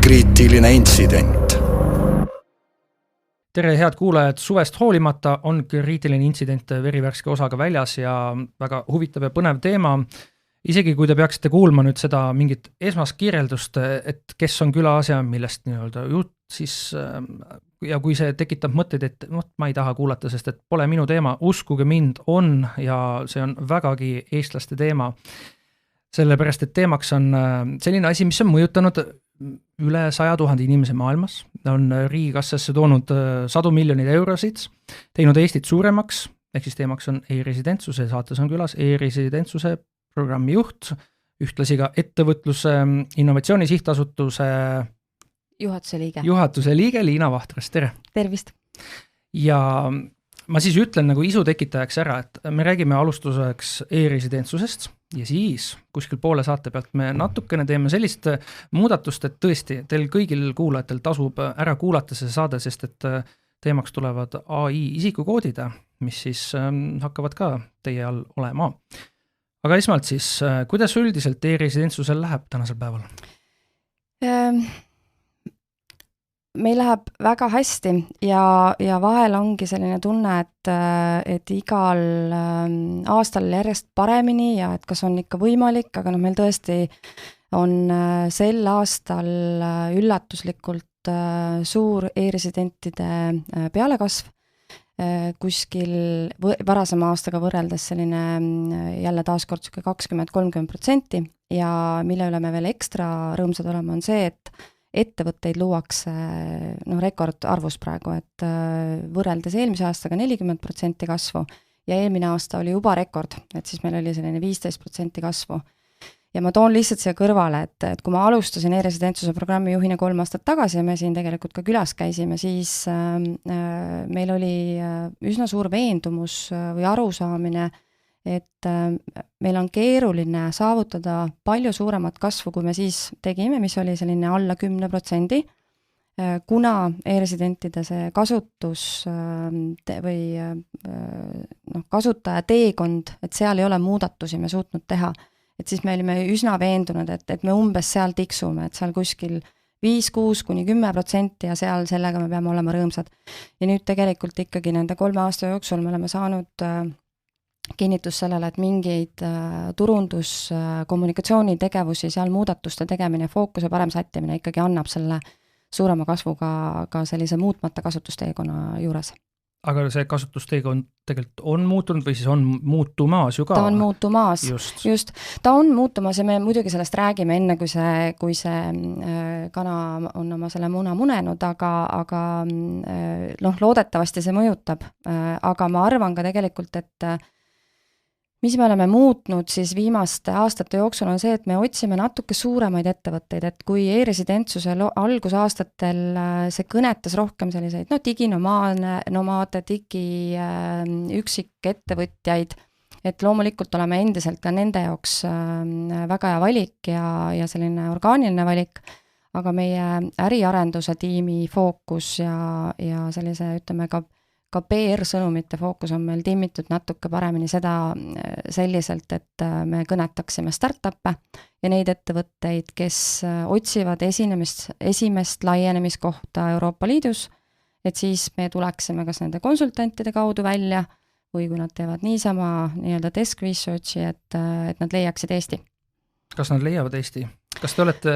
kriitiline intsident. Tere, head kuulajad, suvest hoolimata on kriitiline intsident verivärske osaga väljas ja väga huvitav ja põnev teema. Isegi kui te peaksite kuulma nüüd seda mingit esmaskirjeldust, et kes on külaasja, millest nii-öelda jutt, siis ja kui see tekitab mõtteid, et ma ei taha kuulata, sest et pole minu teema, uskuge mind, on ja see on vägagi eestlaste teema. Sellepärast, et teemaks on selline asi, mis on mõjutanud üle 100 000 inimese maailmas, on riigikassasse toonud 100 miljoneid eurosid, teinud Eestit suuremaks, ehk siis teemaks on e-residentsuse, saates on külas e-residentsuse programmi juht, ühtlasi ka ettevõtluse innovatsiooni sihtasutuse juhatuse liige Liina Vahtras, tere! Tervist! Ja ma siis ütlen nagu isu tekitajaks ära, et me räägime alustuseks e-residentsusest ja siis kuskil poole saate pealt me natukene teeme sellist muudatust, et tõesti teil kõigil kuulajatel tasub ära kuulata see saade, sest et teemaks tulevad AI isikukoodid, mis siis hakkavad ka teie all olema. Aga esmalt siis, kuidas üldiselt e-residentsusel läheb tänasel päeval? Meil läheb väga hästi ja vahel ongi selline tunne, et igal aastal järjest paremini ja et kas on ikka võimalik, aga meil tõesti on sel aastal üllatuslikult suur e-residentide pealekasv, kuskil varasema aastaga võrreldes selline jälle taaskord 20-30% ja mille üle me veel ekstra rõõmsad oleme, on see, et ettevõtteid luuakse rekordarvus praegu, et võrreldes eelmise aastaga 40% kasvu ja eelmine aasta oli juba rekord, et siis meil oli selline 15% kasvu. Ja ma toon lihtsalt siia kõrvale, et kui ma alustasin e-residentsuse programmi juhina 3 aastat tagasi ja me siin tegelikult ka külas käisime, siis meil oli üsna suur veendumus või arusaamine, et meil on keeruline saavutada palju suuremat kasvu, kui me siis tegime, mis oli selline alla 10%, kuna e-residentide see kasutus või kasutaja teekond, et seal ei ole muudatusi me suutnud teha, et siis me olime üsna veendunud, et me umbes seal tiksume, et seal kuskil 5-6-10% ja seal sellega me peame olema rõõmsad. Ja nüüd tegelikult ikkagi nende 3 aasta jooksul me oleme saanud kinnitus sellele, et mingeid turundus, kommunikatsiooni tegevusi, seal muudatuste tegemine, fookuse parem sättimine ikkagi annab selle suurema kasvuga ka sellise muutmata kasutusteekonna juures. Aga see kasutusteekond tegelikult on muutunud või siis on muutumaas ju ka? Ta on muutumaas, just. Ta on muutumaas ja me muidugi sellest räägime enne, kui see kana on oma selle muna munenud, aga loodetavasti see mõjutab. Aga ma arvan ka tegelikult, et mis me oleme muutnud siis viimaste aastate jooksul on see, et me otsime natuke suuremaid ettevõtteid, et kui e-residentsuse algusaastatel see kõnetas rohkem selliseid diginomaade, üksikettvõtjaid, et loomulikult oleme endiselt ka nende jaoks väga hea valik ja selline orgaaniline valik, aga meie äriarenduse tiimi fookus ja sellise, ütleme ka PR-sõnumite fookus on meil timmitud natuke paremini seda selliselt, et me kõnetaksime startup'e ja neid ettevõtteid, kes otsivad esimest laienemiskohta Euroopa Liidus, et siis me tuleksime kas nende konsultantide kaudu välja või kui nad teevad niisama nii-öelda desk researchi, et nad leiaksid Eesti. Kas nad leiavad Eesti? Kas te olete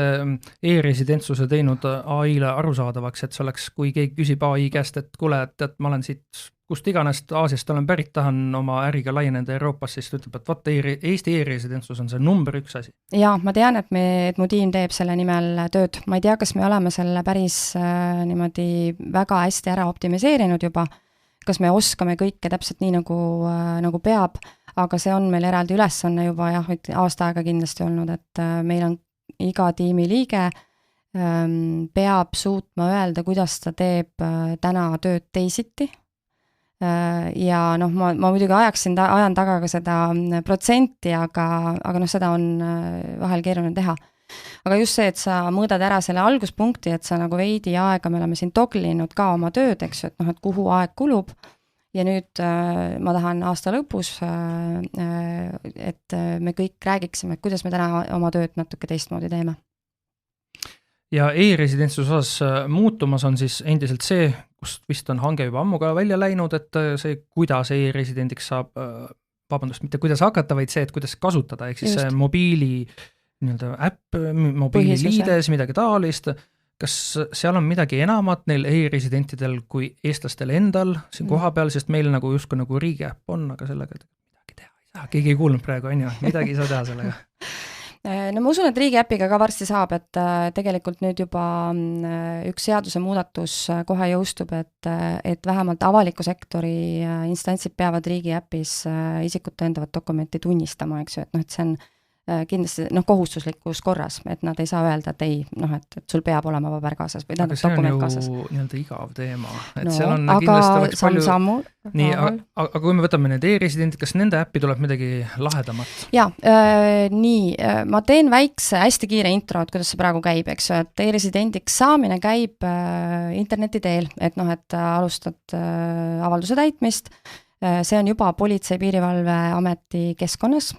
e-residentsuse teinud AI-le arusaadavaks, et see oleks, kui keegi küsib AI käest, et kuule, et ma olen siit kust iganest Aasiast olen pärit, tahan oma äriga laieneda Euroopas, siis ütleb, et vaat Eesti e-residentsus on see number 1 asi. Jaa, ma tean, et mu tiim teeb selle nimel tööd. Ma ei tea, kas me oleme selle päris niimoodi väga hästi ära optimiseerinud juba, kas me oskame kõike täpselt nii nagu peab, aga see on meil eraldi ülesanne juba aasta aega kindlasti olnud, et meil on iga tiimi liige peab suutma öelda, kuidas ta teeb täna tööd teisiti. Ja ma muidugi ajan taga ka seda protsenti, aga seda on vahel keeruline teha. Aga just see, et sa mõõdad ära selle alguspunkti, et sa nagu veidi aega, me oleme siin toglinud ka oma tööd, eks ju, et kuhu aeg kulub. Ja nüüd ma tahan aasta lõpus, et me kõik räägiksime, kuidas me täna oma tööd natuke teistmoodi teeme. ja e-residentsuse osas muutumas on siis endiselt see, kust vist on hange juba ammu ka välja läinud, et see, kuidas e-residendiks saab, mitte kuidas hakata, vaid see, et kuidas kasutada, ehk siis see mobiili nii-öelda äpp, mobiililiides, midagi taolist. Kas seal on midagi enamat neil e-residentidel kui eestlastel endal siin koha peal, sest meil nagu justkui nagu riigi äpp on, aga sellega midagi teha ei saa. Keegi ei kuulnud praegu, on ju, midagi ei saa teha sellega. No ma usun, et riigi äpiga ka varsti saab, et tegelikult nüüd juba üks seaduse muudatus kohe jõustub, et vähemalt avaliku sektori instantsid peavad riigi äpis isikut tõendavat dokumenti tunnistama, eks ju, et et see on kindlasti kohustuslikus korras, et nad ei saa öelda, et ei, et sul peab olema paber kaasas või aga see on ju nii-öelda igav teema. Et seal on aga sammu. Nii, aga kui me võtame need e-residendid, kas nende äppi tuleb midagi lahedamat? Jaa, nii, ma teen väikse, hästi kiire intro, et kuidas see praegu käib, eks ju, et e-residendiks saamine käib interneti teel, et alustad avalduse täitmist. See on juba Politsei- ja Piirivalveameti keskkonnas,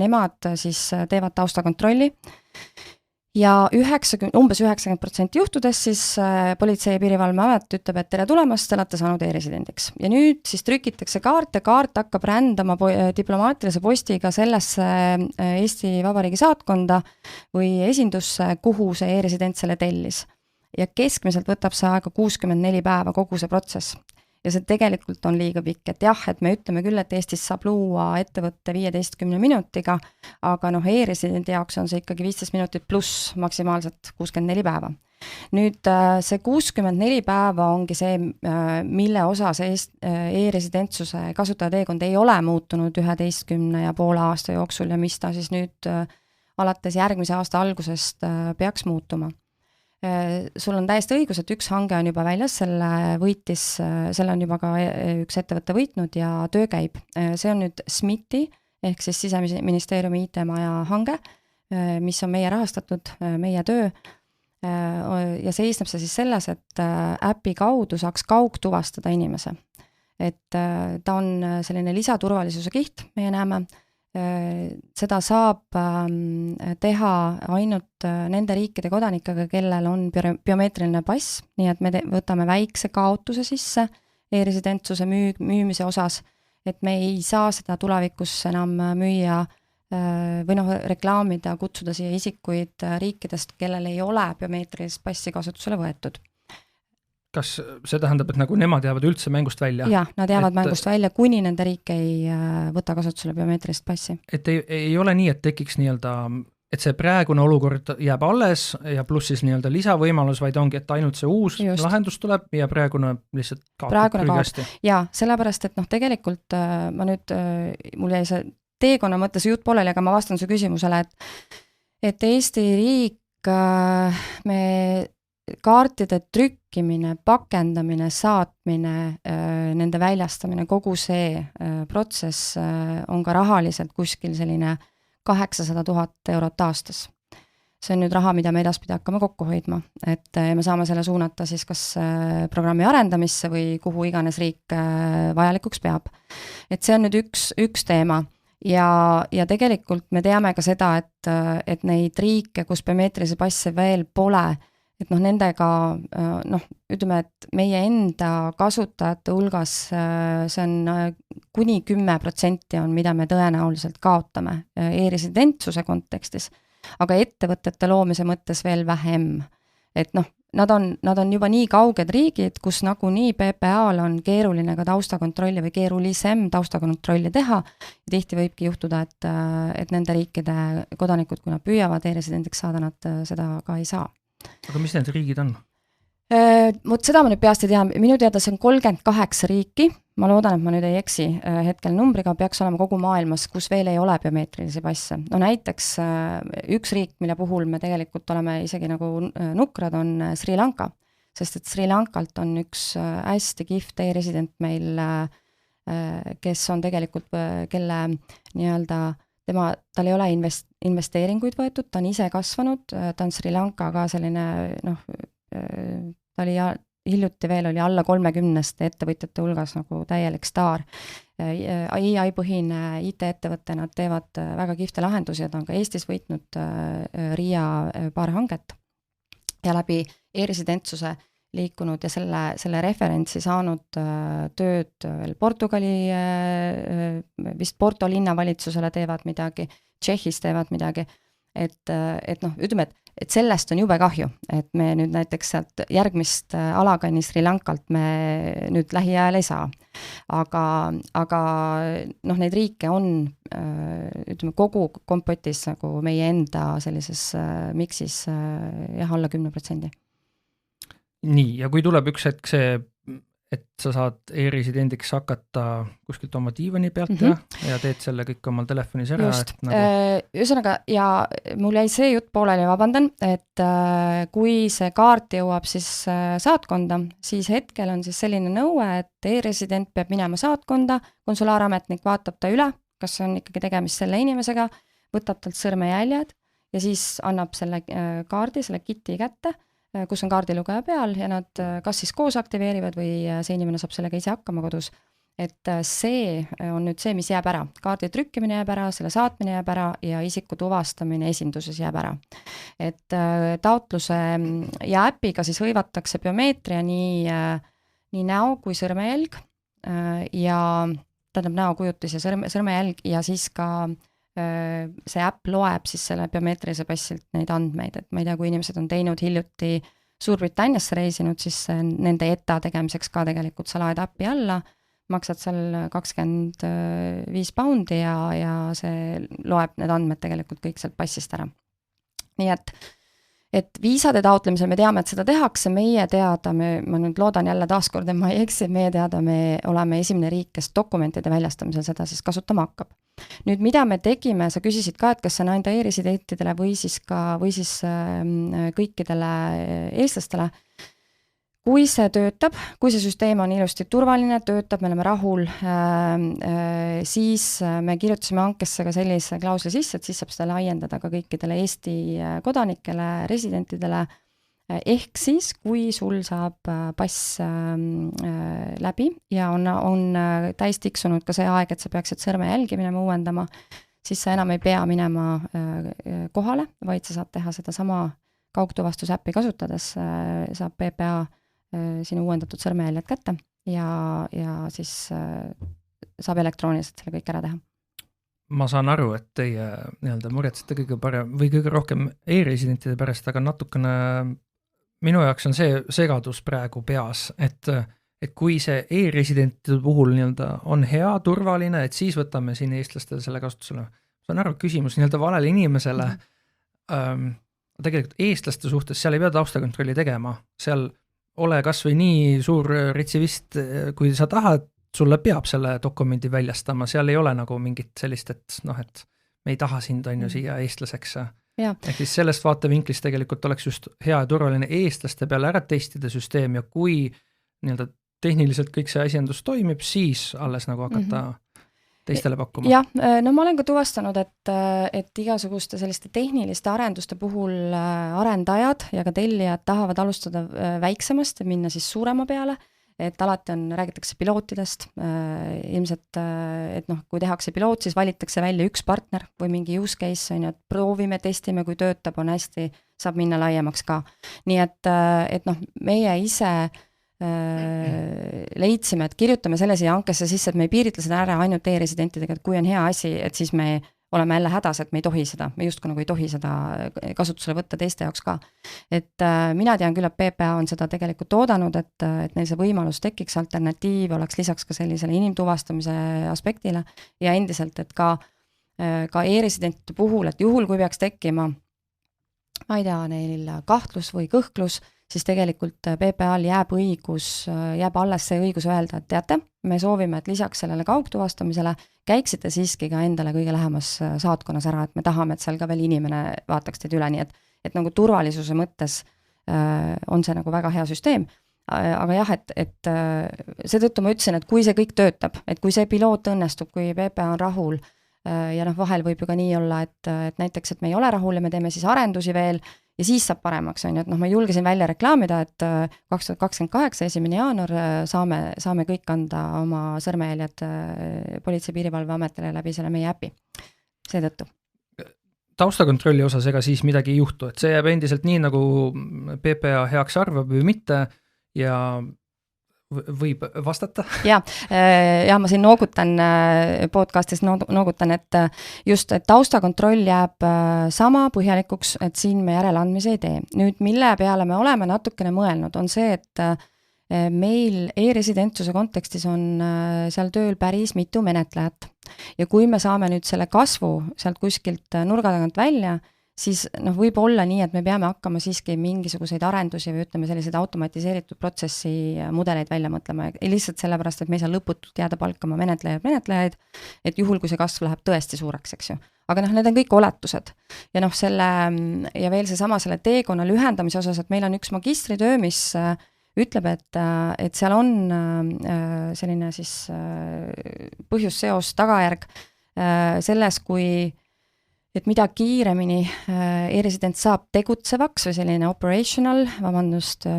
nemad siis teevad taustakontrolli ja umbes 90% juhtudes siis Politsei- ja Piirivalveamet ütleb, et tere tulemast, te olete saanud e-residendiks. Ja nüüd siis trükitakse kaart ja kaart hakkab rändama diplomaatilise postiga sellesse Eesti Vabariigi saatkonda või esindusse, kuhu see e-resident selle tellis. Ja keskmiselt võtab see aega 64 päeva kogu see protsess. Ja see tegelikult on liiga pikk, et jah, et me ütleme küll, et Eestis saab luua ettevõtte 15 minutiga, aga e-residendi jaoks on see ikkagi 15 minutit pluss maksimaalselt 64 päeva. Nüüd see 64 päeva ongi see, mille osas e-residentsuse kasutajateekond ei ole muutunud 11,5 aasta jooksul ja mis ta siis nüüd alates järgmise aasta algusest peaks muutuma. Sul on täiesti õigus, et üks hange on juba väljas, selle on juba ka üks ettevõtte võitnud ja töö käib. See on nüüd SMIT-i ehk siis Siseministeeriumi IT-maja hange, mis on meie rahastatud, meie töö ja seisneb see siis selles, et äpi kaudu saaks kaugtuvastada inimese. Et ta on selline lisaturvalisuse kiht, meie näeme. Seda saab teha ainult nende riikide kodanikega, kellel on biomeetriline pass, nii et me võtame väikse kaotuse sisse e-residentsuse müümise osas, et me ei saa seda tulevikus enam müüa või reklaamida, kutsuda siia isikuid riikidest, kellel ei ole biomeetrilist passi kasutusele võetud. Kas see tähendab, et nagu nemad jäävad üldse mängust välja? Jah, nad jäävad mängust välja, kuni nende riik ei võta kasutusele biomeetrilist passi. Et ei ole nii, et tekiks nii-öelda, et see praegune olukord jääb alles ja pluss siis nii-öelda lisavõimalus, vaid ongi, et ainult see uus lahendus tuleb ja praegune lihtsalt kaotab prügasti. Jaa, sellepärast, et tegelikult ma nüüd, mul jäi see teekonna mõttes jutt pooleli, aga ma vastan su küsimusele, et Eesti riik, me kaartide trükkimine, pakendamine, saatmine, nende väljastamine, kogu see protsess on ka rahaliselt kuskil selline 800 000 eurot aastas. See on nüüd raha, mida me edaspidi hakkame kokku hoidma, et me saame selle suunata siis kas programmi arendamisse või kuhu iganes riik vajalikuks peab. Et see on nüüd üks teema. Ja tegelikult me teame ka seda, et neid riike, kus biomeetrilisi passe veel pole, et nendega, ütleme, et meie enda kasutajate hulgas see on kuni 10% on, mida me tõenäoliselt kaotame e-residentsuse kontekstis, aga ettevõtete loomise mõttes veel vähem. Et nad on juba nii kauged riigid, kus nagunii PPA-l on keeruline ka taustakontrolli või keerulisem taustakontrolli teha. Ja tihti võibki juhtuda, et nende riikide kodanikud, kui nad püüavad e-residendiks saada, nad seda ka ei saa. Aga mis need riigid on? Vot seda ma nüüd peast ei tea, minu teada see on 38 riiki, ma loodan, et ma nüüd ei eksi hetkel numbriga, peaks olema kogu maailmas, kus veel ei ole biomeetrilisi passe. Näiteks üks riik, mille puhul me tegelikult oleme isegi nagu nukrad, on Sri Lanka, sest et Sri Lankalt on üks hästi kihvt e-resident meil, kes on tegelikult, kelle nii-öelda tal ei ole investeeringuid võetud, ta on ise kasvanud, ta on Sri Lanka ka selline, ta oli hiljuti veel oli alla 30 ettevõtjate hulgas nagu täielik staar. AI-põhine IT-ettevõtte, nad teevad väga kihvte lahendusi ja ta on ka Eestis võitnud RIA paar hanget. ja läbi e-residentsuse liikunud ja selle referentsi saanud tööd veel Portugali, vist Porto linnavalitsusele teevad midagi, Tšehhis teevad midagi, et noh, ütleme, et sellest on jube kahju, et me nüüd näiteks sealt järgmist alakanni Sri Lankalt me nüüd lähiajal ei saa. Aga noh, neid riike on, ütleme, kogu kompotis nagu meie enda sellises miksis alla 10%. Nii, ja kui tuleb üks hetk see, et sa saad e-residendiks hakata kuskilt oma diivani pealt ja teed selle kõik omal telefonis ära. Just, ühesõnaga, ja mul jäi see jutt pooleli, vabandan, et kui see kaart jõuab siis saatkonda, siis hetkel on siis selline nõue, et e-resident peab minema saatkonda, konsulaarametnik vaatab ta üle, kas on ikkagi tegemist selle inimesega, võtab talt sõrmejäljed ja siis annab selle kaardi, selle kiti kätte, kus on kaardilugeja peal ja nad kas siis koos aktiveerivad või see inimene saab sellega ise hakkama kodus. Et see on nüüd see, mis jääb ära. Kaardi trükkimine jääb ära, selle saatmine jääb ära ja isiku tuvastamine esinduses jääb ära. Et taotluse ja äpiga siis hõivatakse biomeetria nii näo kui sõrmejälg ja tähendab näokujutis ja sõrmejälg ja siis ka see äpp loeb siis selle biomeetrilise passilt neid andmeid, et ma ei tea, kui inimesed on teinud hiljuti Suurbritanniasse reisinud, siis nende ETA tegemiseks ka tegelikult sa laed äppi alla, maksad seal 25 pounds ja see loeb need andmed tegelikult kõik sealt passist ära. Nii et viisade taotlemisel me teame, et seda tehakse, meie teada, ma nüüd loodan jälle taaskord, et ma ei eksi, meie teada me oleme esimene riik, kes dokumentide väljastamisel seda siis kasutama hakkab. Nüüd, mida me tegime, sa küsisid ka, et kas see on ainda e-residentidele või siis kõikidele eestlastele. Kui see töötab, kui see süsteem on ilusti turvaline, töötab, me oleme rahul, siis me kirjutasime hankesse ka sellise klausli sisse, et siis saab seda laiendada ka kõikidele Eesti kodanikele, residentidele, ehk siis, kui sul saab pass läbi ja on täis tiksunud ka see aeg, et sa peaksid sõrmejälgi minema uuendama, siis sa enam ei pea minema kohale, vaid sa saad teha seda sama kaugtuvastusäppi kasutades, saab PPA sinu uuendatud sõrmejäljed kätte ja siis saab elektrooniliselt selle kõik ära teha. Ma saan aru, et teie muretsete kõige rohkem e-residentide pärast, aga natukene minu jaoks on see segadus praegu peas, et kui see e-residentide puhul on hea, turvaline, et siis võtame siin eestlastele selle kasutusele. Saan aru, küsimus valele inimesele, tegelikult eestlaste suhtes seal ei pea taustakontrolli tegema, seal ole kas või nii suur retsivist, kui sa tahad, sulle peab selle dokumendi väljastama, seal ei ole nagu mingit sellist, et me ei taha sind on ju siia eestlaseks. Ehk siis sellest vaatevinklist tegelikult oleks just hea ja turvaline eestlaste peale ära testida süsteem ja kui tehniliselt kõik see asjandus toimib, siis alles nagu hakata teistele pakkuma. Jah, no ma olen ka tuvastanud, et igasuguste selliste tehniliste arenduste puhul arendajad ja ka tellijad tahavad alustada väiksemast ja minna siis suurema peale, et alati räägitakse pilootidest, ilmselt, et kui tehakse piloot, siis valitakse välja üks partner või mingi use case, et proovime, testime, kui töötab, on hästi, saab minna laiemaks ka. Nii et meie ise leidsime, et kirjutame selle siia hankesse sisse, et me ei piiritle seda ära ainult e-residentidega, et kui on hea asi, et siis me oleme jälle hädas, et me ei tohi seda, me justkui nagu ei tohi seda kasutusele võtta teiste jaoks ka. Et mina tean küll, et PPA on seda tegelikult oodanud, et neil see võimalus tekiks, alternatiiv oleks lisaks ka sellisele inimtuvastamise aspektile ja endiselt, et ka e-residentide puhul, et juhul kui peaks tekkima, ma ei tea, neil kahtlus või kõhklus, siis tegelikult PPA-l jääb alles see õigus öelda, et teate, me soovime, et lisaks sellele kaugtuvastamisele käiksite siiski ka endale kõige lähemas saatkonnas ära, et me tahame, et seal ka veel inimene vaataks teid üle, nii et nagu turvalisuse mõttes on see nagu väga hea süsteem. Aga jah, et seetõttu ma ütlesin, et kui see kõik töötab, et kui see piloot õnnestub, kui PPA on rahul ja vahel võib ju ka nii olla, et näiteks, et me ei ole rahul ja me teeme siis arendusi veel, ja siis saab paremaks, on ju, et ma julgesin välja reklaamida, et 2028, 1. jaanuar saame kõik anda oma sõrmejäljed Politsei- ja Piirivalveametile läbi selle meie äpi. Seetõttu. taustakontrolli osas ega siis midagi ei juhtu, et see jääb endiselt nii, nagu PPA heaks arvab või mitte ja võib vastata? Ja ma siin noogutan podcastis, noogutan, et just et taustakontroll jääb sama põhjalikuks, et siin me järeleandmisi ei tee. Nüüd, mille peale me oleme natukene mõelnud, on see, et meil e-residentsuse kontekstis on seal tööl päris mitu menetlejat. Ja kui me saame nüüd selle kasvu sealt kuskilt nurga tagant välja, siis võib olla nii, et me peame hakkama siiski mingisuguseid arendusi või ütleme selliseid automatiseeritud protsessi mudeleid välja mõtlema. Lihtsalt sellepärast, et me ei saa lõputult jääda palkama menetlejaid, et juhul, kui see kasv läheb tõesti suureks, eks ju. Aga need on kõik oletused. Ja ja veel seesama selle teekonna lühendamise osas, et meil on üks magistritöö, mis ütleb, et seal on selline siis põhjusseos tagajärg selles, et mida kiiremini e-resident saab tegutsevaks või selline operational,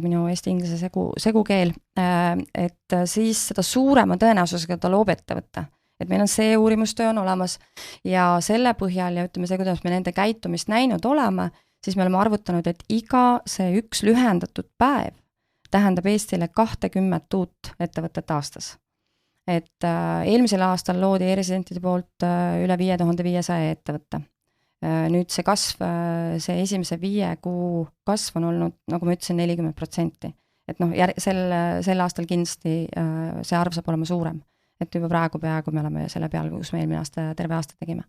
minu eesti-inglise segukeel, et siis seda suurema tõenäosusega ta loob ettevõtte. Et meil on see uurimustöö on olemas ja selle põhjal ja ütleme see, kuidas me nende käitumist näinud oleme, siis me oleme arvutanud, et iga see üks lühendatud päev tähendab Eestile 20 uut ettevõtet aastas. Et eelmisel aastal loodi e-residentide poolt üle 5500 ettevõtte. Nüüd see kasv, see esimese 5 kuu kasv on olnud, nagu ma ütlesin, 40%. Et sel aastal kindlasti see arv saab olema suurem. Et juba praegu peaaegu me oleme selle peal, kus me eelmine aasta terve aasta tegime.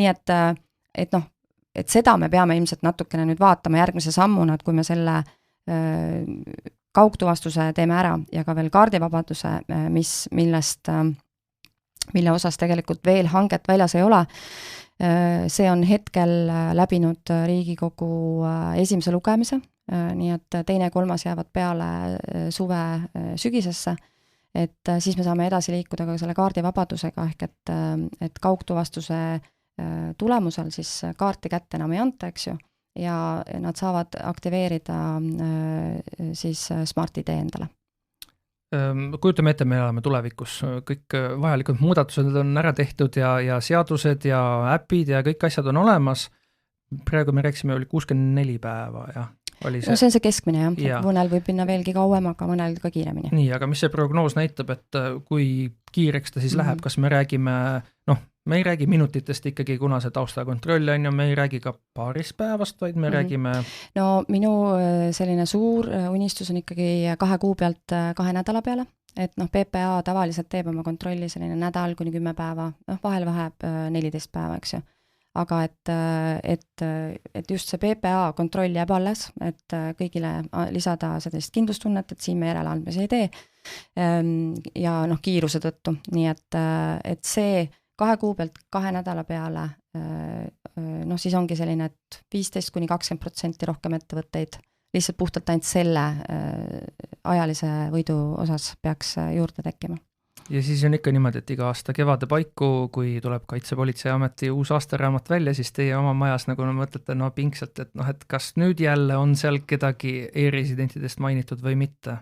Nii et seda me peame ilmselt natukene nüüd vaatama järgmise sammuna, et kui me selle kaugtuvastuse teeme ära ja ka veel kaardivabaduse, mille osas tegelikult veel hanget väljas ei ole. See on hetkel läbinud Riigikogu esimese lugemise, nii et 2. ja 3. jäävad peale suve sügisesse, et siis me saame edasi liikuda ka selle kaardivabadusega, ehk et kaugtuvastuse tulemusel siis kaarti kätte enam ei anta, eks ju, ja nad saavad aktiveerida siis Smart-ID endale. Kujutame ette, me oleme tulevikus, kõik vajalikud muudatused on ära tehtud ja seadused ja äpid ja kõik asjad on olemas. Praegu me rääksime, oli 64 päeva ja oli see. No see on see keskmine jah. Mõnel võib minna veelgi kauem, aga mõnel ka kiiremini. Nii, aga mis see prognoos näitab, et kui kiireks ta siis läheb, kas me räägime, me ei räägi minutitest ikkagi, kuna see taustakontroll on ja me ei räägi ka paaris päevast, vaid me räägime... No minu selline suur unistus on ikkagi 2 kuu pealt 2 nädala peale, et PPA tavaliselt teeb oma kontrolli selline nädal kuni 10 päeva, vahel väheb 14 päeva, eks ju. Aga et just see PPA kontroll jääb alles, et kõigile lisada sellist kindlustunnet, et siin me järeleandmisi ei tee ja kiiruse tõttu, nii et see 2 kuu pealt 2 nädala peale, siis ongi selline, et 15–20% rohkem ettevõtteid lihtsalt puhtalt ainult selle ajalise võidu osas peaks juurde tekkima. Ja siis on ikka niimoodi, et iga aasta kevade paiku, kui tuleb Kaitsepolitseiameti uus aastaraamat välja, siis teie oma majas nagu mõtlete pingsalt, et kas nüüd jälle on seal kedagi e-residentidest mainitud või mitte?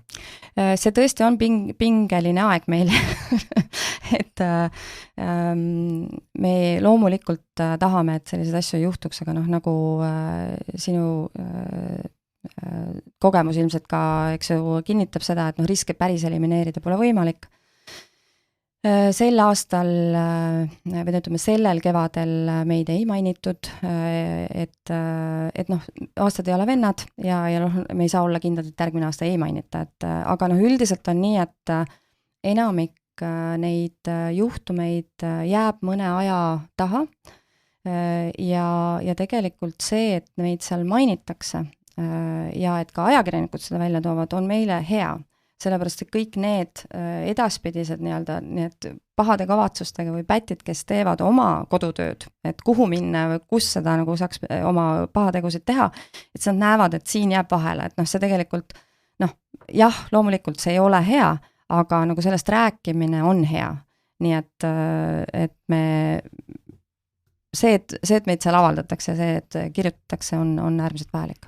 See tõesti on pingeline aeg meil et me loomulikult tahame, et selliseid asju ei juhtuks, aga nagu sinu kogemus ilmselt ka, eks ju, kinnitab seda, et riske päris elimineerida pole võimalik. Sel aastal, või ütleme sellel kevadel meid ei mainitud, et aastad ei ole vennad ja me ei saa olla kindlad, et järgmine aasta ei mainita, aga üldiselt on nii, et enamik neid juhtumeid jääb mõne aja taha ja tegelikult see, et meid seal mainitakse ja et ka ajakirjanikud seda välja toovad, on meile hea. Sellepärast, et kõik need edaspidised need pahade kavatsustega või pätid, kes teevad oma kodutööd, et kuhu minna või kus seda saaks oma pahategusid teha, et nad näevad, et siin jääb vahele, et see tegelikult, jah, loomulikult see ei ole hea, aga sellest rääkimine on hea. Nii et me, et meid seal avaldatakse, see, et kirjutatakse, on äärmiselt vajalik.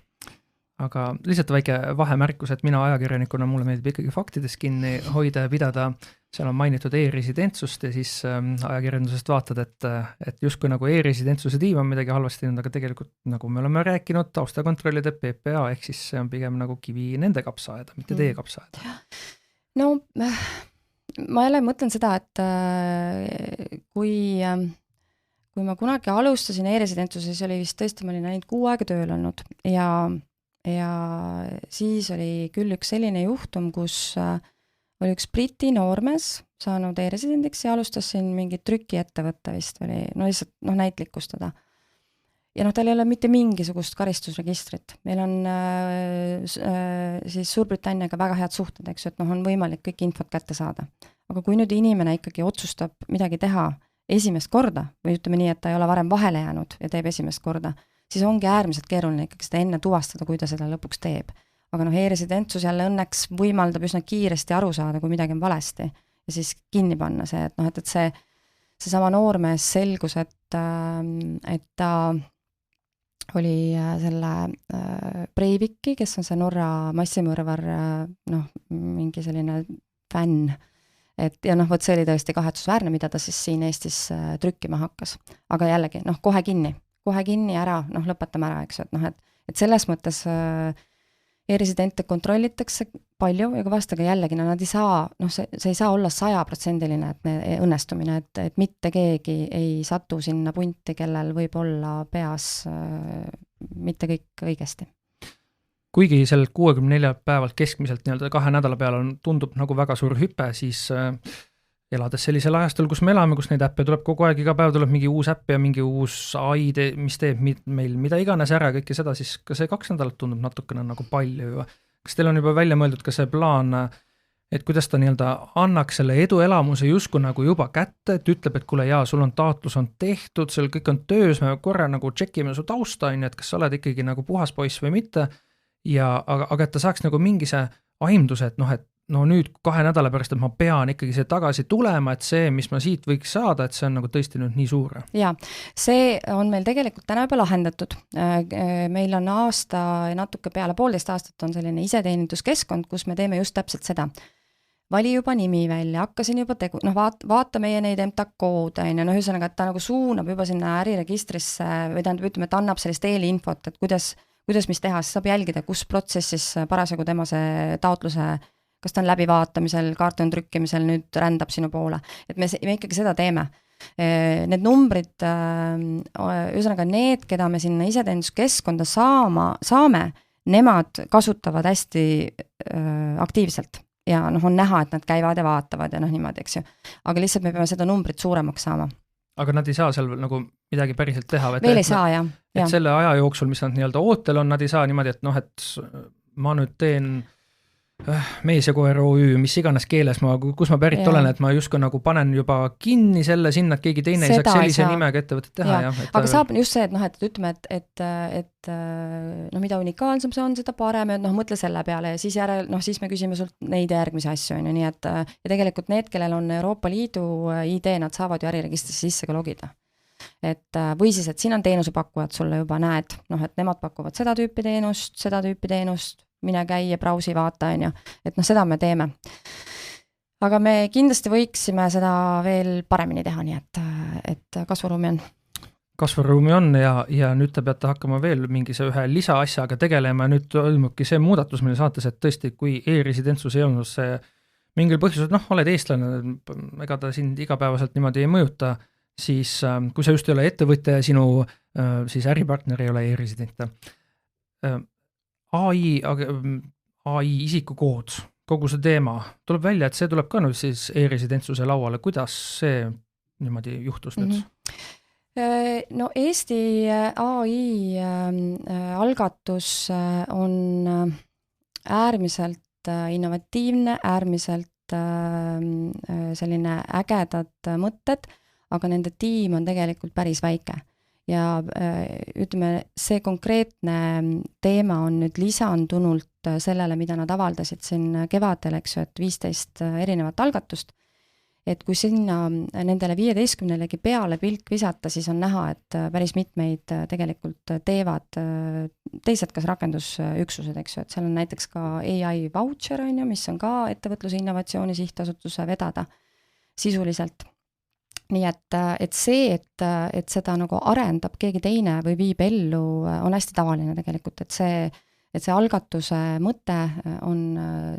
aga lihtsalt väike vahemärkus, et mina ajakirjanikuna mulle meeldib ikkagi faktidest kinni hoida ja pidada, seal on mainitud e-residentsust ja siis ajakirjandusest vaatad, et justkui nagu e-residentsuse tiim on midagi halvasti teinud, aga tegelikult nagu me oleme rääkinud, taustakontrollide PPA, ehk siis see on pigem nagu kivi nende kapsaaeda, mitte teie kapsaaeda. No ma jälle mõtlen seda, et kui ma kunagi alustasin e-residentsuse, siis oli vist tõesti, ma olin ainult 6 aega tööl olnud ja siis oli küll üks selline juhtum, kus oli üks Briti noormees saanud e-residendiks ja alustas siin mingit trükiettevõtte vist oli, no lihtsalt näitlikustada. Ja tal ei ole mitte mingisugust karistusregistrit. Meil on siis Suurbritanniaga väga head suhted, eks ju, et on võimalik kõik infot kätte saada. Aga kui nüüd inimene ikkagi otsustab midagi teha esimest korda, või ütleme nii, et ta ei ole varem vahele jäänud ja teeb esimest korda, siis ongi äärmiselt keeruline ikkagi seda enne tuvastada, kui ta seda lõpuks teeb. Aga e-residentsus jälle õnneks võimaldab üsna kiiresti aru saada, kui midagi on valesti ja siis kinni panna see, et see sama noormees selgus, et ta oli selle Breiviki, kes on see Norra massimõrvar, mingi selline fänn, et ja võt see oli tõesti kahetsusväärne, mida ta siis siin Eestis trükkima hakkas. Aga jällegi, kohe kinni ära, lõpetame ära, eks ju, et selles mõttes e-residente kontrollitakse palju ja kui vastaga jällegi, nad ei saa, see ei saa olla 100%, et õnnestumine, et mitte keegi ei satu sinna punti, kellel võib olla peas mitte kõik õigesti. Kuigi sel 64 päevalt keskmiselt 2 nädala peale tundub nagu väga suur hüpe, siis elades sellisel ajastul, kus me elame, kus neid äppe tuleb kogu aeg, iga päev tuleb mingi uus äpp ja mingi uus AI, mis teeb meil mida iganes ära ja kõike seda, siis ka see 2 nädalat tundub natukene nagu palju juba. Kas teil on juba välja mõeldud ka see plaan, et kuidas ta annaks selle eduelamuse justkui nagu juba kätte, et ütleb, et kuule jaa, sul on taotlus on tehtud, seal kõik on töös, me korra nagu tšekime su tausta, et kas sa oled ikkagi nagu puhas poiss või mitte, aga et ta saaks nagu mingi see aimduse, et nüüd 2 nädala pärast, et ma pean ikkagi see tagasi tulema, et see, mis ma siit võiks saada, et see on nagu tõesti nüüd nii suur. Jaa, see on meil tegelikult täna juba lahendatud. Meil on aasta ja natuke peale 1,5 aastat on selline iseteeninduskeskkond, kus me teeme just täpselt seda. Vali juba nimi välja, hakkasin juba vaata meie neid MTAK-koode, ühesõnaga, et ta nagu suunab juba sinna äriregistrisse või ütleme, et annab sellist eelinfot, et kuidas mis teha, siis saab jälgida, kus protsessis parasjagu tema see taotluse kas ta on läbivaatamisel, kaarton trükkimisel, nüüd rändab sinu poole. Et me ikkagi seda teeme. Need numbrid, ühesõnaga need, keda me sinna iseteeninduskeskkonda saame, nemad kasutavad hästi aktiivselt. Ja on näha, et nad käivad ja vaatavad ja niimoodi, eks ju. Aga lihtsalt me peame seda numbrit suuremaks saama. Aga nad ei saa seal nagu midagi päriselt teha? Veel ei saa, jah. Et selle aja jooksul, mis nad ootel on, nad ei saa niimoodi, et et ma nüüd teen mees ja koer OÜ, mis iganes keeles kus ma pärit olen, et ma justkui nagu panen juba kinni selle sinna, et keegi teine ei saaks sellise nimega ettevõtet teha. Aga saab just see, et ütleme, et mida unikaalsem see on, seda parem, et mõtle selle peale ja siis siis me küsime sult neid järgmisi asju, nii et ja tegelikult need, kellel on Euroopa Liidu ID, nad saavad ju äriregistrisse sisse ka logida. Või siis, et siin on teenusepakkujad sulle juba näed, et nemad pakuvad seda tüüpi teenust, mine käi ja brausi vaata, et seda me teeme. Aga me kindlasti võiksime seda veel paremini teha, nii et kasvuruumi on. Kasvuruumi on ja nüüd te peate hakkama veel mingi ühe lisaasjaga tegelema, nüüd toimubki see muudatus meile saates, et tõesti, kui e-residentsus ei olnud see mingil põhjusel, oled eestlane, ega ta sind igapäevaselt niimoodi ei mõjuta, siis kui sa just ei ole ettevõtja ja sinu siis äripartner ei ole e-residente, AI isikukood, kogu see teema, tuleb välja, et see tuleb ka nüüd siis e-residentsuse lauale. Kuidas see niimoodi juhtus nüüd? No Eesti AI algatus on äärmiselt innovatiivne, äärmiselt selline ägedad mõtted, aga nende tiim on tegelikult päris väike. Ja ütleme, see konkreetne teema on nüüd lisandunult sellele, mida nad avaldasid siin kevadel, eks ju, et 15 erinevat algatust. et kui sinna nendele 15-legi peale pilk visata, siis on näha, et päris mitmeid tegelikult teevad teised kas rakendusüksused, eks ju, et seal on näiteks ka AI voucher, on ju, mis on ka ettevõtluse innovatsiooni sihtasutuse vedada sisuliselt. Nii et see, et seda nagu arendab keegi teine või viib ellu, on hästi tavaline tegelikult, et see algatuse mõte on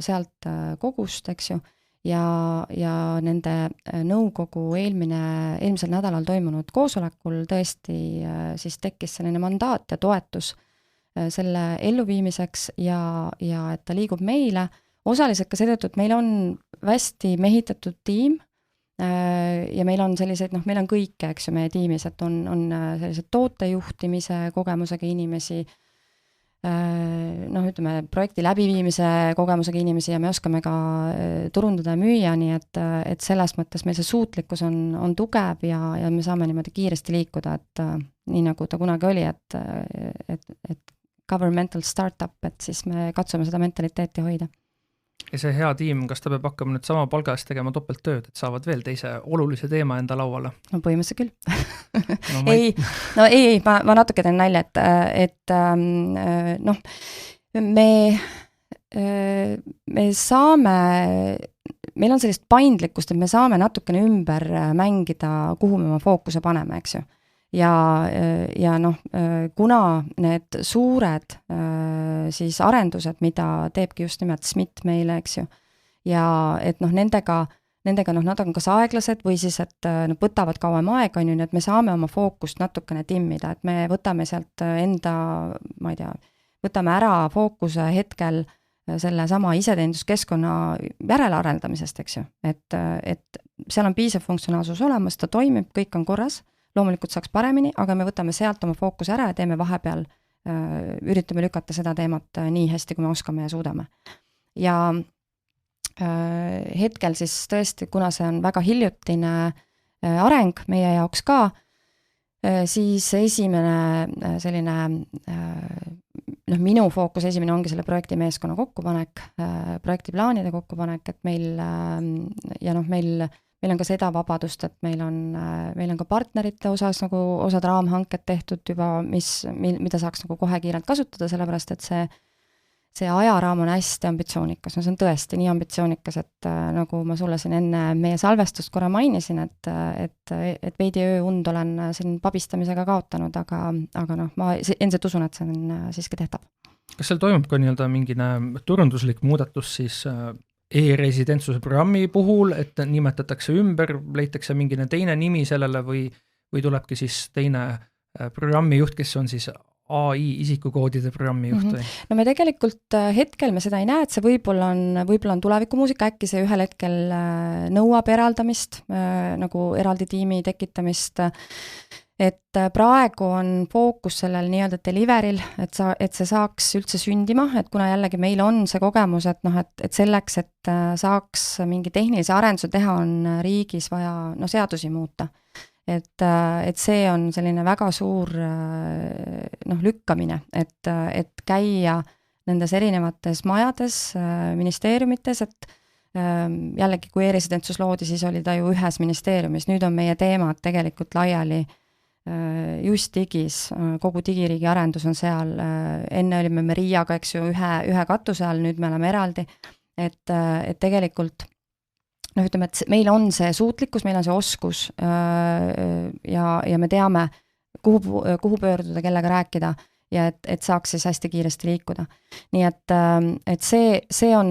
sealt kogust, eks ju, ja nende nõukogu eelmisel nädalal toimunud koosolekul tõesti siis tekkis selline mandaat ja toetus selle elluviimiseks ja et ta liigub meile, osaliselt ka seetõttu, et meil on hästi mehitatud tiim ja meil on sellised, meil on kõike, eks ju, meie tiimis, et on sellised tootejuhtimise kogemusega inimesi, ütleme, projekti läbiviimise kogemusega inimesi ja me oskame ka turundada ja müüa, nii et selles mõttes meil see suutlikkus on tugev ja me saame niimoodi kiiresti liikuda, et nii nagu ta kunagi oli, et governmental startup, et siis me katsume seda mentaliteeti hoida. Ja see hea tiim, kas ta peab hakkama nüüd sama palga eest tegema topelttööd, et saavad veel teise olulise teema enda lauale? No põhimõtteliselt küll. ei, ma natuke teen nalja, et me saame, meil on sellist paindlikkust, et me saame natukene ümber mängida, kuhu me oma fookuse paneme, eks ju. Ja kuna need suured siis arendused, mida teebki just nimelt SMIT meile, eks ju, ja et nendega nad on kas aeglased või siis, et võtavad kauem aega, on ju, nii et me saame oma fookust natukene timmida, et me võtame sealt enda, ma ei tea, võtame ära fookuse hetkel selle sama iseteeninduskeskkonna järelearendamisest, eks ju, et seal on piisav funktsionaalsus olemas, ta toimib, kõik on korras, loomulikult saaks paremini, aga me võtame sealt oma fookuse ära ja teeme vahepeal, üritame lükata seda teemat nii hästi, kui me oskame ja suudame. Ja hetkel siis tõesti, kuna see on väga hiljutine areng meie jaoks ka, siis esimene selline, minu fookus esimene ongi selle projekti meeskonna kokkupanek, projektiplaanide kokkupanek, et meil on ka seda vabadust, et meil on ka partnerite osas nagu osad raamhanked tehtud juba, mida saaks nagu kohe kiirelt kasutada, sellepärast et see ajaraam on hästi ambitsioonikas, see on tõesti nii ambitsioonikas, et nagu ma sulle siin enne meie salvestust korra mainisin, et veidi ööund olen siin pabistamisega kaotanud, aga ma endiselt usun, et see on siiski tehtav. Kas seal toimub ka nii-öelda mingine turunduslik muudatus siis e-residentsuse programmi puhul, et nimetatakse ümber, leitakse mingine teine nimi sellele või tulebki siis teine programmijuht, kes on siis AI isikukoodide programmijuht või? No me tegelikult hetkel me seda ei näe, et see võib-olla on tulevikumuusika, äkki see ühel hetkel nõuab eraldamist, nagu eraldi tiimi tekitamist, et praegu on fookus sellel nii-öelda deliveril, et see saaks üldse sündima, et kuna jällegi meil on see kogemus, et selleks, et saaks mingi tehnilise arenduse teha, on riigis vaja seadusi muuta. Et see on selline väga suur lükkamine, et käia nendes erinevates majades, ministeeriumites, et jällegi, kui e-residentsus loodi, siis oli ta ju ühes ministeeriumis, nüüd on meie teemad tegelikult laiali just digis, kogu digiriigi arendus on seal, enne olime me Riiaga, eks ju, ühe katuse all, nüüd me oleme eraldi, et tegelikult ütleme, et meil on see suutlikkus, meil on see oskus ja me teame, kuhu pöörduda, kellega rääkida ja et saaks siis hästi kiiresti liikuda. Nii et see on,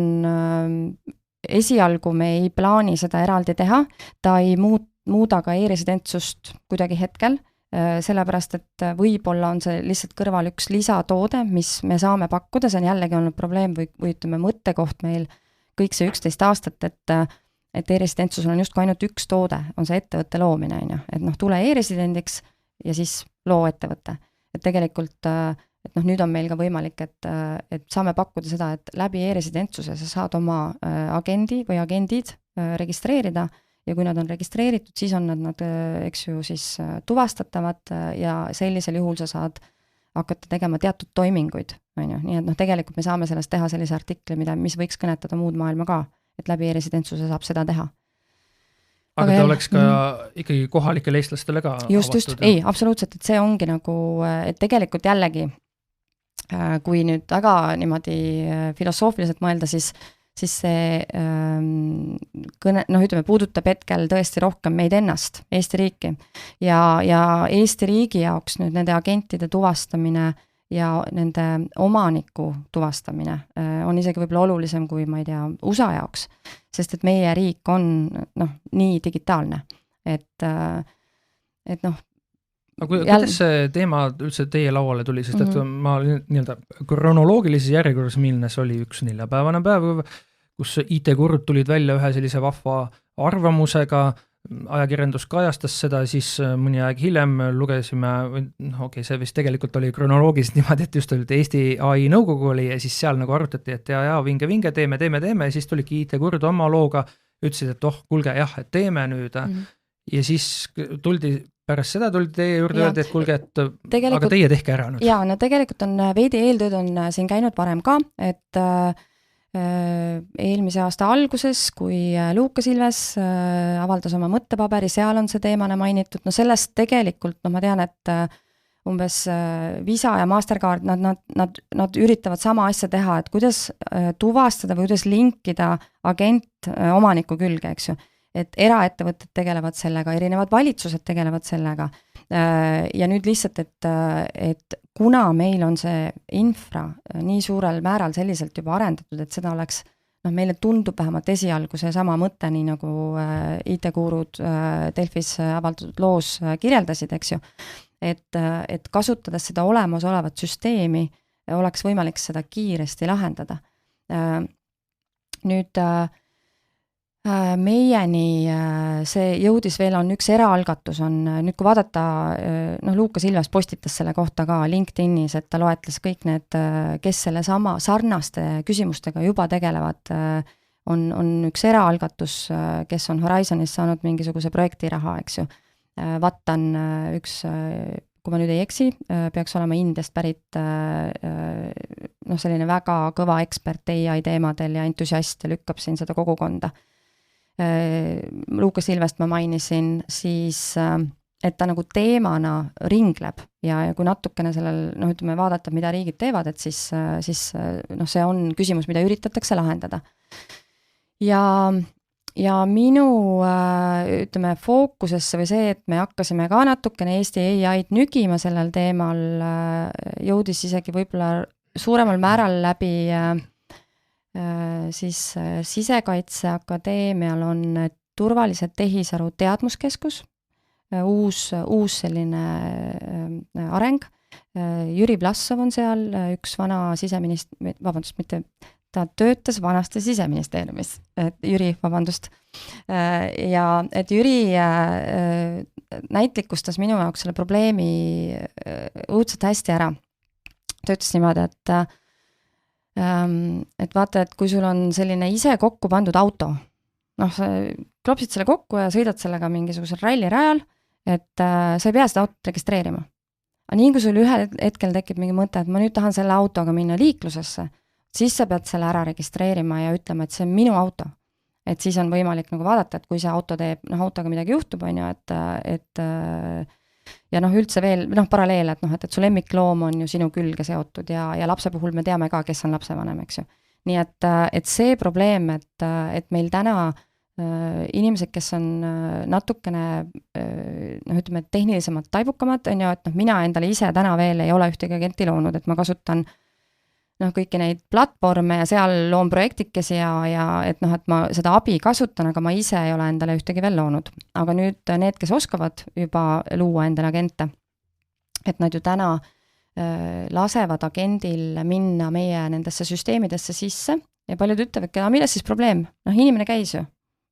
esialgu me ei plaani seda eraldi teha, ta ei muuda ka e-residentsust kuidagi hetkel, sellepärast, et võib-olla on see lihtsalt kõrval üks lisatoode, mis me saame pakkuda, see on jällegi olnud probleem või ütleme mõttekoht meil kõik see 11 aastat, et e-residentsusel on justkui ainult üks toode, on see ettevõtte loomine, et tule e-residendiks ja siis loo ettevõtte. Et tegelikult, et nüüd on meil ka võimalik, et saame pakkuda seda, et läbi e-residentsuse sa saad oma agendi või agendid registreerida ja kui nad on registreeritud, siis on nad, eks ju, siis tuvastatavad ja sellisel juhul sa saad hakata tegema teatud toiminguid, on ju, nii et tegelikult me saame sellest teha sellise artikli, mis võiks kõnetada muud maailma ka, et läbi e-residentsuse saab seda teha. aga ta oleks ka ikkagi kohalikele eestlastele ka just, ei, absoluutselt, et see ongi nagu, et tegelikult jällegi, kui nüüd väga niimoodi filosoofiliselt mõelda, siis see kõne, ütleme, puudutab hetkel tõesti rohkem meid ennast, Eesti riiki. Ja Eesti riigi jaoks nüüd nende agentide tuvastamine ja nende omaniku tuvastamine on isegi võib-olla olulisem kui, ma ei tea, USA jaoks, sest et meie riik on nii digitaalne, et aga kuidas see teema üldse teie lauale tuli, sest et ma nii-öelda kronoloogilises järjekorras milles oli üks neljapäevane päev, kus IT-kurud tulid välja ühe sellise vahva arvamusega, ajakirjandus kajastas seda, siis mõni aeg hiljem lugesime, see vist tegelikult oli kronoloogiliselt niimoodi, et just oli Eesti AI nõukogu oli ja siis seal nagu arutati, et ja vinge, teeme ja siis tuligi IT-kurd oma looga, ütlesid, et kuulge jah, et teeme nüüd ja siis pärast seda tuldi teie juurde öelda, et kuulge, et aga teie tehke ära nüüd. Jaa, no tegelikult on veidi eeltööd on siin käinud varem ka, et eelmise aasta alguses, kui Luukas Ilves avaldas oma mõttepaberi, seal on see teemana mainitud, sellest tegelikult, ma tean, et umbes Visa ja Mastercard, nad üritavad sama asja teha, et kuidas tuvastada või kuidas linkida agent omaniku külge, eks ju. Et eraettevõtted tegelevad sellega, erinevad valitsused tegelevad sellega ja nüüd lihtsalt, et kuna meil on see infra nii suurel määral selliselt juba arendatud, et seda oleks, meile tundub vähemalt esialgu see sama mõte, nii nagu IT-gurud Delfis avaldatud loos kirjeldasid, eks ju, et kasutades seda olemasolevat süsteemi, oleks võimalik seda kiiresti lahendada. Nüüd meieni see jõudis veel, on üks eraalgatus, on nüüd kui vaadata, Luukas Ilves postitas selle kohta ka LinkedInis, et ta loetles kõik need, kes selle sama sarnaste küsimustega juba tegelevad, on üks eraalgatus, kes on Horizonis saanud mingisuguse projektiraha, eks ju. Vattan üks, kui ma nüüd ei eksi, peaks olema Indiast pärit selline väga kõva ekspert AI teemadel ja entusiast ja lükkab siin seda kogukonda. Luukas Ilvest ma mainisin, siis et ta nagu teemana ringleb ja kui natukene sellel, ütleme, vaadata, mida riigid teevad, et siis see on küsimus, mida üritatakse lahendada. Ja minu, ütleme, fookusesse või see, et me hakkasime ka natukene Eesti AI-d nügima sellel teemal, jõudis isegi võib-olla suuremal määral läbi siis Sisekaitseakadeemial on turvalised tehisaru teadmuskeskus, uus selline areng. Jüri Vlassov on seal, üks vana ta töötas vanasti Siseministeeriumis, Jüri, vabandust. Ja et Jüri näitlikustas minu jaoks selle probleemi õudselt hästi ära. Ta ütles niimoodi, et vaata, et kui sul on selline ise kokku pandud auto, sa klopsid selle kokku ja sõidad sellega mingisugusel rallirajal, et sa ei pea seda autot registreerima. Aga nii kui sul ühel hetkel tekib mingi mõte, et ma nüüd tahan selle autoga minna liiklusesse, siis sa pead selle ära registreerima ja ütlema, et see on minu auto. Et siis on võimalik nagu vaadata, et kui see auto teeb, autoga midagi juhtub, on ju, et ja üldse veel, paralleel, et su lemmikloom on ju sinu külge seotud ja lapse puhul me teame ka, kes on lapsevanem, eks ju. Nii et see probleem, et meil täna inimesed, kes on natukene, ütleme, tehnilisemalt taibukamad, on ju, et mina endale ise täna veel ei ole ühtegi agenti loonud, et ma kasutan kõiki neid platvorme ja seal loon projektikesi ja et ma seda abi kasutan, aga ma ise ei ole endale ühtegi veel loonud. Aga nüüd need, kes oskavad juba luua endale agente, et nad ju täna lasevad agendil minna meie nendesse süsteemidesse sisse ja paljud ütlevad, milles siis probleem? Inimene käis ju.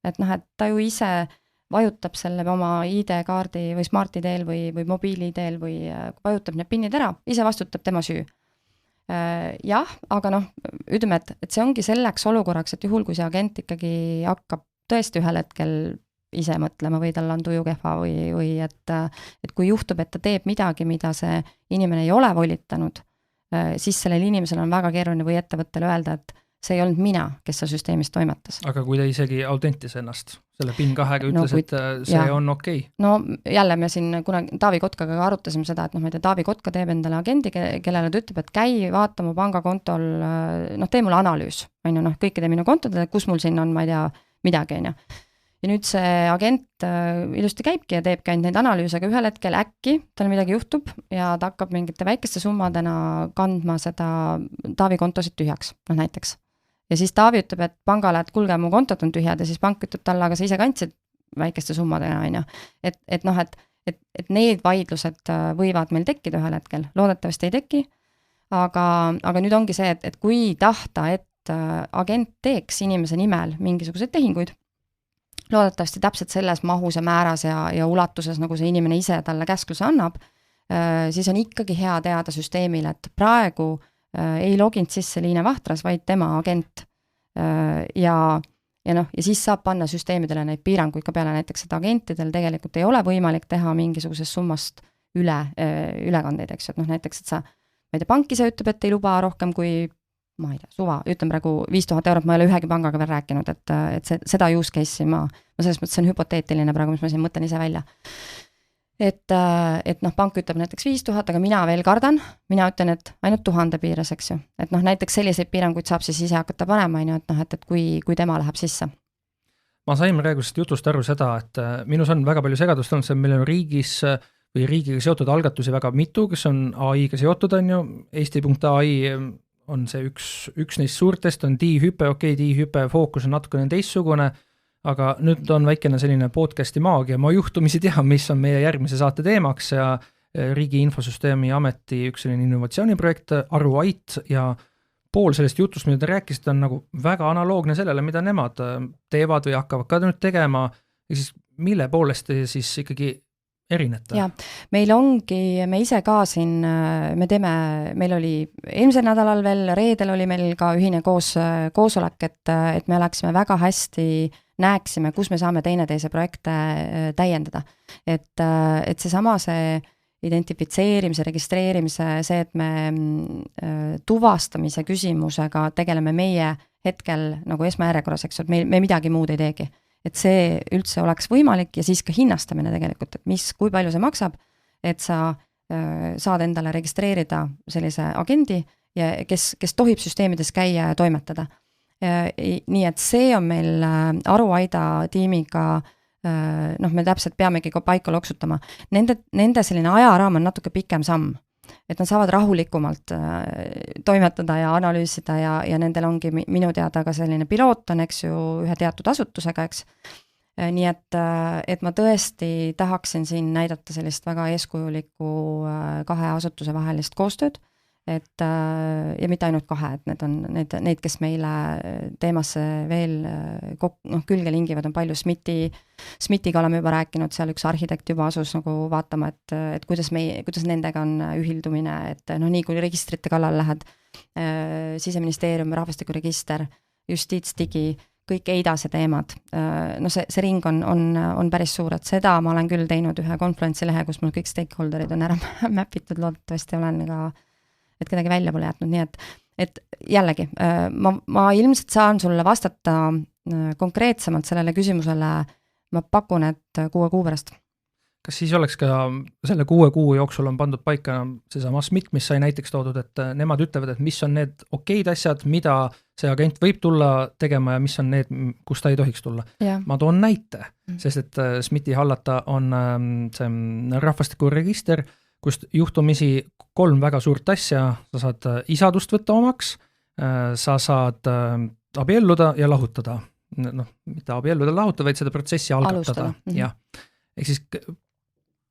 Et ta ju ise vajutab selle oma ID-kaardi või Smart-ID-l või mobiili-ID-l või vajutab need pinnid ära, ise vastutab tema süü. Jah, aga ütleme, et see ongi selleks olukorraks, et juhul, kui see agent ikkagi hakkab tõesti ühel hetkel ise mõtlema või tal on tuju kehva või et kui juhtub, et ta teeb midagi, mida see inimene ei ole volitanud, siis sellel inimesel on väga keeruline või ettevõttele öelda, et see ei olnud mina, kes seal süsteemis toimetas. Aga kui ta isegi autentis ennast selle PIN2-ga ütles, et see on okei. No jälle me siin kunagi Taavi Kotkaga ka arutasime seda, et ma ei tea, Taavi Kotka teeb endale agendi, kellele ta ütleb, et käi vaata mu pangakontol, tee mulle analüüs, kõikide minu kontodele, kus mul siin on, ma ei tea, midagi, Ja nüüd see agent ilusti käibki ja teebki ainult neid analüüse, aga ühel hetkel äkki tal midagi juhtub ja ta hakkab mingite väikeste summadena kandma seda Taavi kontosid tühjaks, näiteks. Ja siis Taavi ütleb, et pangale, et kuulge, mu kontod on tühjad ja siis pank ütleb talle, aga sa ise kandsid väikeste summadena, et need vaidlused võivad meil tekkida ühel hetkel, loodetavasti ei teki, aga nüüd ongi see, et kui tahta, et agent teeks inimese nimel mingisuguseid tehinguid, loodetavasti täpselt selles mahus ja määras ja ulatuses, nagu see inimene ise talle käskluse annab, siis on ikkagi hea teada süsteemile, et praegu ei loginud sisse Liine Vahtras, vaid tema agent. Ja siis saab panna süsteemidele neid piiranguid ka peale, näiteks, et agentidel tegelikult ei ole võimalik teha mingisugusest summast ülekandeid, eks, et näiteks, et sa, ma ei tea, pank ise ütleb, et ei luba rohkem kui, ma ei tea, suva, ütlen praegu 5000 eurot, ma ei ole ühegi pangaga veel rääkinud, et seda use case'i ma selles mõttes see on hüpoteetiline praegu, mis ma siin mõtlen ise välja. Et pank ütleb näiteks 5000, aga mina veel kardan, mina ütlen, et ainult 1000 piires, eks ju. Et näiteks selliseid piiranguid saab siis ise hakata panema, et kui tema läheb sisse. Ma sain praegusest jutust aru seda, et minus on väga palju segadust olnud, see meil on riigis või riigiga seotud algatusi väga mitu, kes on AI-ga seotud, on ju, Eesti.ai on see üks neist suurtest, on DiHüpe, DiHüpe fookus on natukene teistsugune, aga nüüd on väikene selline podcasti maagia, ma juhtumisi tean, mis on meie järgmise saate teemaks ja Riigi Infosüsteemi Ameti üks selline innovatsiooniprojekt, Aruait, ja pool sellest jutust, mida te rääkisite, on nagu väga analoogne sellele, mida nemad teevad või hakkavad ka nüüd tegema, ja siis mille poolest te siis ikkagi erinete? Ja, meil ongi, me ise ka siin, meil oli eelmisel nädalal veel, reedel oli meil ka ühine koosolek, et me oleksime väga hästi näeksime, kus me saame teineteise projekte täiendada. Et seesama see identifitseerimise, registreerimise, see, et me tuvastamise küsimusega tegeleme meie hetkel nagu esmajärjekorras, eks, et me midagi muud ei teegi. Et see üldse oleks võimalik ja siis ka hinnastamine tegelikult, et kui palju see maksab, et sa saad endale registreerida sellise agendi, kes tohib süsteemides käia ja toimetada. Nii et see on meil Aruaida tiimiga, me täpselt peamegi paika loksutama. Nende selline ajaraam on natuke pikem samm, et nad saavad rahulikumalt toimetada ja analüüsida ja nendel ongi minu teada ka selline piloot on, eks ju, ühe teatud asutusega, eks. Nii et ma tõesti tahaksin siin näidata sellist väga eeskujulikku kahe asutuse vahelist koostööd, ja mitte ainult kahe, et need on neid, kes meile teemasse veel külge lingivad, on palju. SMIT-iga oleme juba rääkinud, seal üks arhitekt juba asus nagu vaatama, et kuidas nendega on ühildumine, et nii kui registrite kallal lähed, Siseministeerium, rahvastikuregister, justiitsdigi, kõik EIDAS-e teemad, see ring on päris suur, et seda ma olen küll teinud ühe konferentsi lehe, kus mul kõik stakeholderid on ära mäpitud, loodetavasti olen ka et kedagi välja pole jätnud, nii et jällegi, ma ilmselt saan sulle vastata konkreetsemalt sellele küsimusele, ma pakun, et 6 kuu pärast. Kas siis oleks ka selle 6 kuu jooksul on pandud paika seesama SMIT, mis sai näiteks toodud, et nemad ütlevad, et mis on need okeid asjad, mida see agent võib tulla tegema ja mis on need, kus ta ei tohiks tulla. Ja. Ma toon näite, sest et SMIT-i hallata on see rahvastikuregister, kust juhtumisi 3 väga suurt asja, sa saad isadust võtta omaks, sa saad abielluda ja lahutada. Mitte abielluda lahutada, vaid seda protsessi algatada. Ja. Ehk siis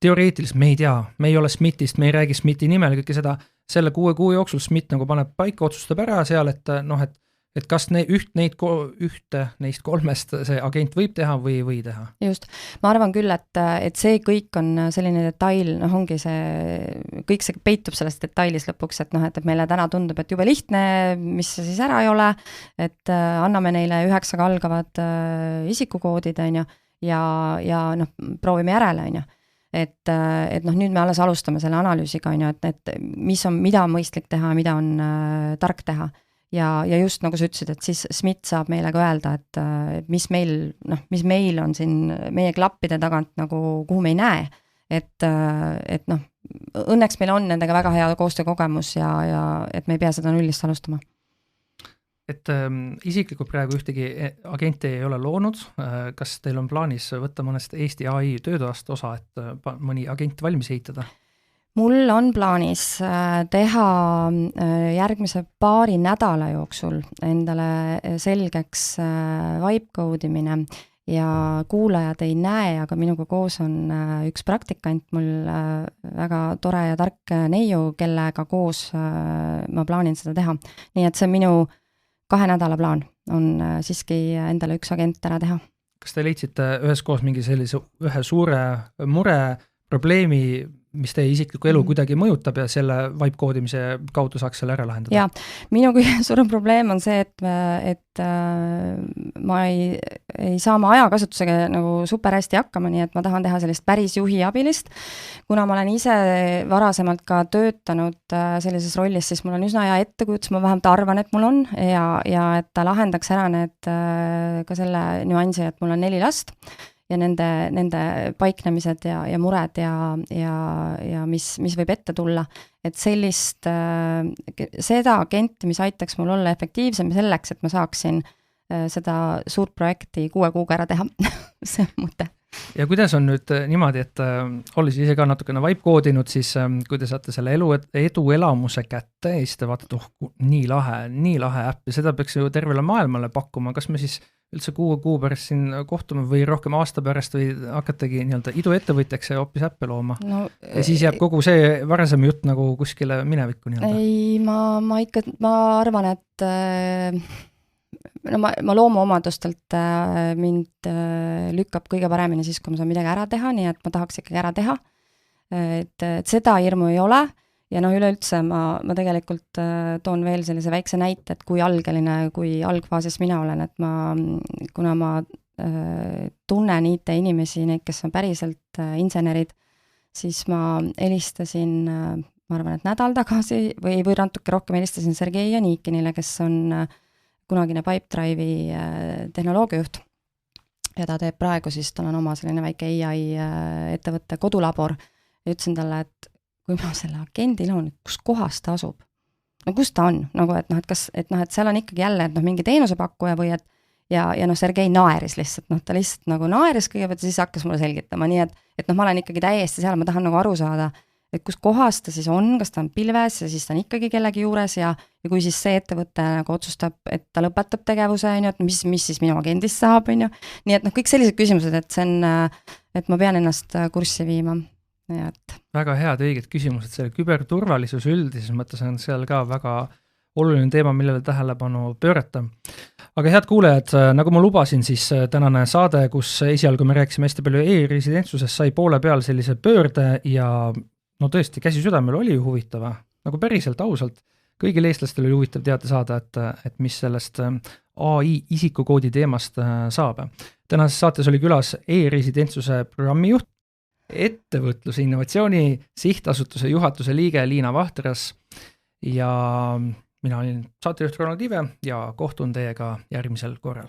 teoreetiliselt me ei tea, me ei ole SMIT-ist, me ei räägi SMIT-i nimel, kõike seda, selle 6 kuu jooksul SMIT nagu paneb paika, otsustab ära seal, et kas ühte neist 3 see agent võib teha või ei või teha? Just. Ma arvan küll, et see kõik on selline detail, ongi kõik see peitub selles detailis lõpuks, et meile täna tundub, et jube lihtne, mis see siis ära ei ole, et anname neile 9-ga algavad isikukoodid, ja proovime järele, et nüüd me alles alustame selle analüüsiga, et mida on mõistlik teha, mida on tark teha. ja just nagu sa ütlesid, et siis SMIT saab meile ka öelda, et mis meil on siin meie klappide tagant nagu, kuhu me ei näe. Et õnneks meil on nendega väga hea koostöökogemus ja et me ei pea seda nullist alustama. Et isiklikult praegu ühtegi agenti ei ole loonud, kas teil on plaanis võtta mõnest Eesti AI töötoast osa, et mõni agent valmis ehitada? Mul on plaanis teha järgmise paari nädala jooksul endale selgeks vibe code'imine ja kuulajad ei näe, aga minuga koos on üks praktikant, mul väga tore ja tark neiu, kellega koos ma plaanin seda teha. Nii et see on minu 2 nädala plaan, on siiski endale üks agent ära teha. Kas te leidsite üheskoos mingi sellise ühe suure mure, probleemi, mis teie isiklikku elu kuidagi mõjutab ja selle vibe koodimise kaudu saaks selle ära lahendada? Jaa, minu kõige suurem probleem on see, et ma ei saa oma ajakasutusega nagu super hästi hakkama, nii et ma tahan teha sellist päris juhi abilist. Kuna ma olen ise varasemalt ka töötanud sellises rollis, siis mul on üsna hea ettekujutus, ma vähemalt arvan, et mul on ja et ta lahendaks ära need ka selle nüansi, et mul on 4 last ja nende paiknemised ja mured ja mis võib ette tulla. Et sellist, seda agenti, mis aitaks mul olla efektiivsem selleks, et ma saaksin seda suurt projekti 6 kuuga ära teha. See on mõte. Ja kuidas on nüüd niimoodi, et olles ise ka natukene vibe koodinud, siis kui te saate selle edu elamuse kätte ja siis te vaatate, nii lahe äpp ja seda peaks ju tervele maailmale pakkuma, kas me siis üldse 6 kuu pärast siin kohtume või rohkem aasta pärast või hakategi nii-öelda iduettevõtjaks ja hoopis äppe looma. No, ja siis jääb kogu see varasem jutt nagu kuskile minevikku nii-öelda. Ei, ma arvan, et ma loomuomadustelt mind lükkab kõige paremini siis, kui ma saan midagi ära teha, nii et ma tahaks ikkagi ära teha. Et seda hirmu ei ole. Ja üleüldse ma tegelikult toon veel sellise väikse näite, et kui algeline, kui algfaasis mina olen, et kuna ma tunnen IT-inimesi, neid, kes on päriselt insenerid, siis ma helistasin, ma arvan, et nädal tagasi või natuke rohkem helistasin Sergei Janikinile, kes on kunagine Pipedrive'i tehnoloogiajuht. Ja ta teeb praegu siis, tal on oma selline väike AI ettevõtte kodulabor ja ütlesin talle, et kui ma selle agendil on, kus kohas ta asub? No kus ta on? Nagu, et seal on ikkagi jälle mingi teenusepakkuja või ja Sergei naeris lihtsalt, ta lihtsalt nagu naeris kõigepealt ja siis hakkas mulle selgitama, nii et ma olen ikkagi täiesti seal, ma tahan nagu aru saada, et kus kohas ta siis on, kas ta on pilves ja siis ta on ikkagi kellegi juures ja kui siis see ettevõte nagu otsustab, et ta lõpetab tegevuse, et mis siis minu agendist saab, nii et kõik sellised küsimused, et see on, et ma pean ennast kurssi viima. Väga head õiged küsimused, selle küberturvalisus üldises mõttes on seal ka väga oluline teema, millele tähelepanu pöörata. Aga head kuulejad, nagu ma lubasin, siis tänane saade, kus esialgu me rääkisime hästi palju e-residentsusest, sai poole peal sellise pöörde ja tõesti, käsi südamel oli ju huvitava, nagu päriselt ausalt. Kõigil eestlastel oli huvitav teada saada, et mis sellest AI isikukoodi teemast saab. Tänases saates oli külas e-residentsuse programmijuht, ettevõtluse innovatsiooni sihtasutuse juhatuse liige Liina Vahtras ja mina olin saatejuht Ronald Ive ja kohtun teiega järgmisel korral.